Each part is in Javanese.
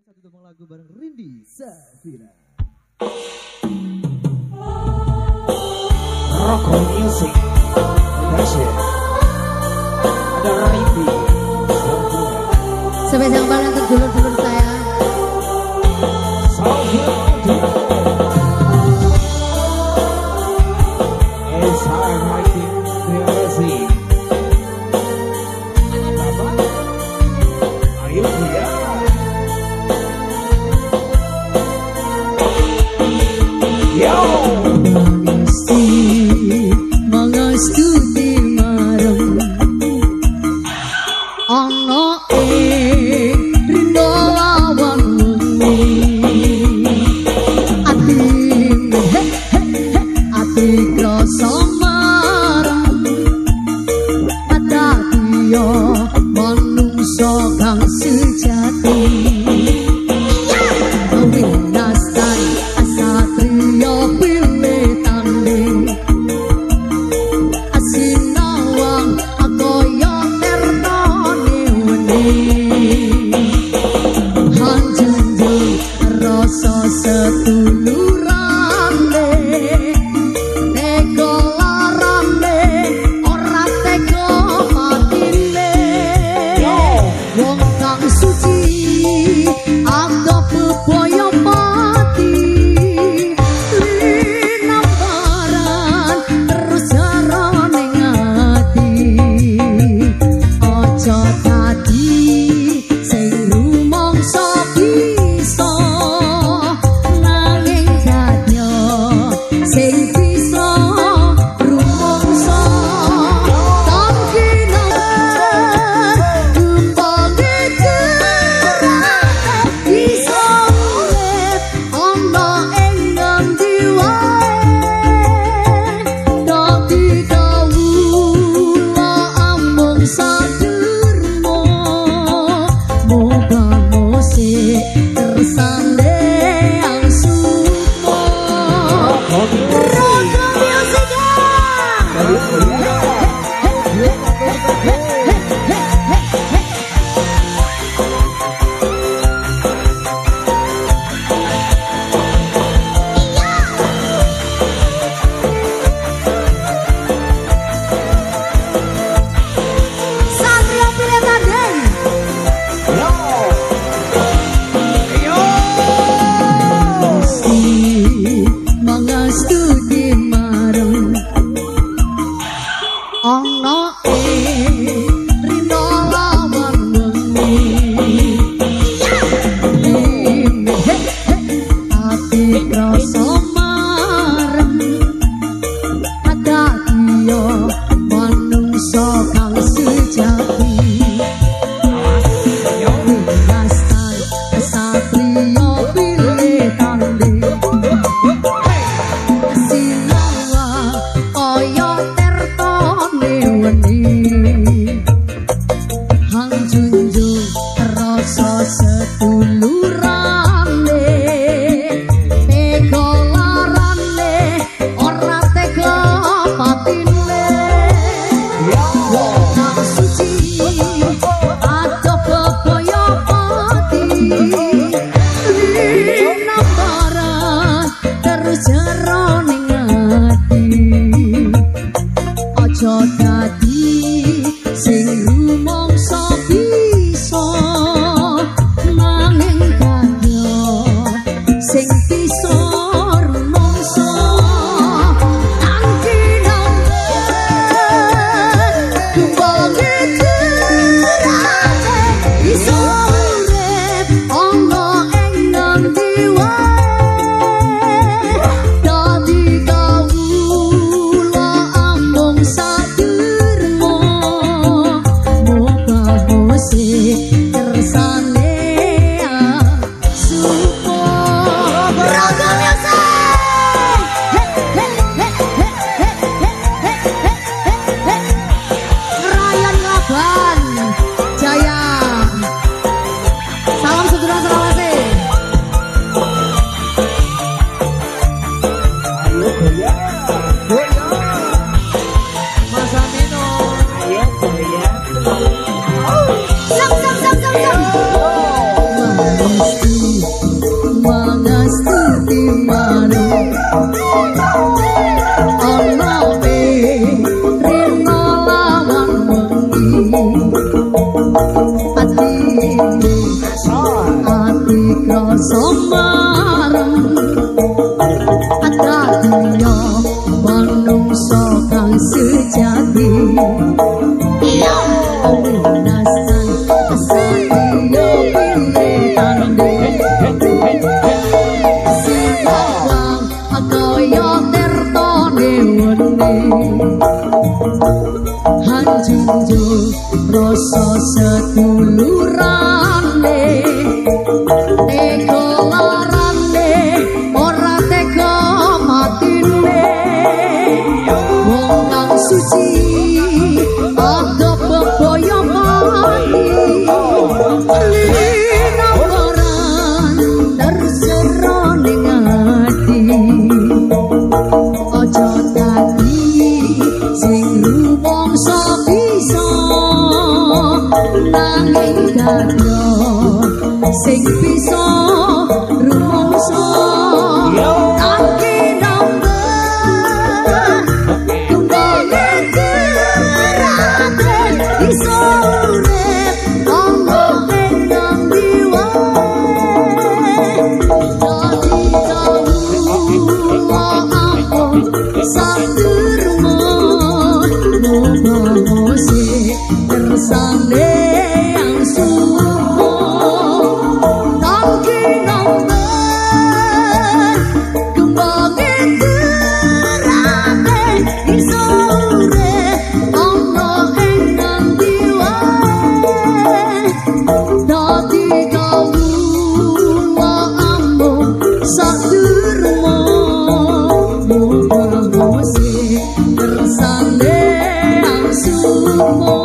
satu tumpeng lagu bareng Rindy Safira. Rock Music Production. Ada Rindy Safira. Spesial banget untuk dulur-dulur saya. It's hard writing reality. Ayo ya. Yo. Mangestudi marem ana rindu lawan ati krasa marem padha manungsa kang sejati winastan asatria pilih tanding asinawang akoyo tertone weni hanjunjung rasa sedulurane teko larane ora teko matine wong kang suci aku beboyo mati linamparan terus jarane ngati aja dadi sing rumangsa bisa nanging dadya sing bisa rumangsa tamkinan tumpange kerane bisa urip ana ing ngendi wae dadi kawula amung sadurmo moga musik tersande ang sumo rock music Satria pilih tanding mesti mangestudi marem ana rino lawan wengi ati krasa marem adatiya manungsa kang sejati winastan satria pilih tanding sinawa kaya tertone weni hanjunjung rasa sedulurane tega larane ora tega patine wong kang suci aja bebaya pati linamparan terus jarane ngati aja dadi sing rumangsa bisa nanging rasa marem adatiya manungsa kang sejati iya winasan kesatiya pilih tandhe silang kaya tertone wene hanjunjung rasa sedulurane tega larane ora tega matine wong kang suci ada bebaya mati linawaran terseroning ati aja dadi sing rumangsa bisa nanging kadya sing bisa rumangsa tangi nomor kembali kerate iso urip ana ing diwa dadi kawula saturmo mose tersane yang sumo tangki nomor kembali kerate isore ono ing diwa dadi kawula amung saturmo mose tersane yang sumo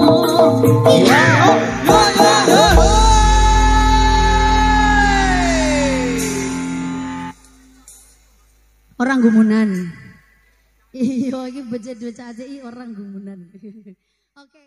orang gumunan. Iya, iki becet-becet aja orang gumunan. Oke.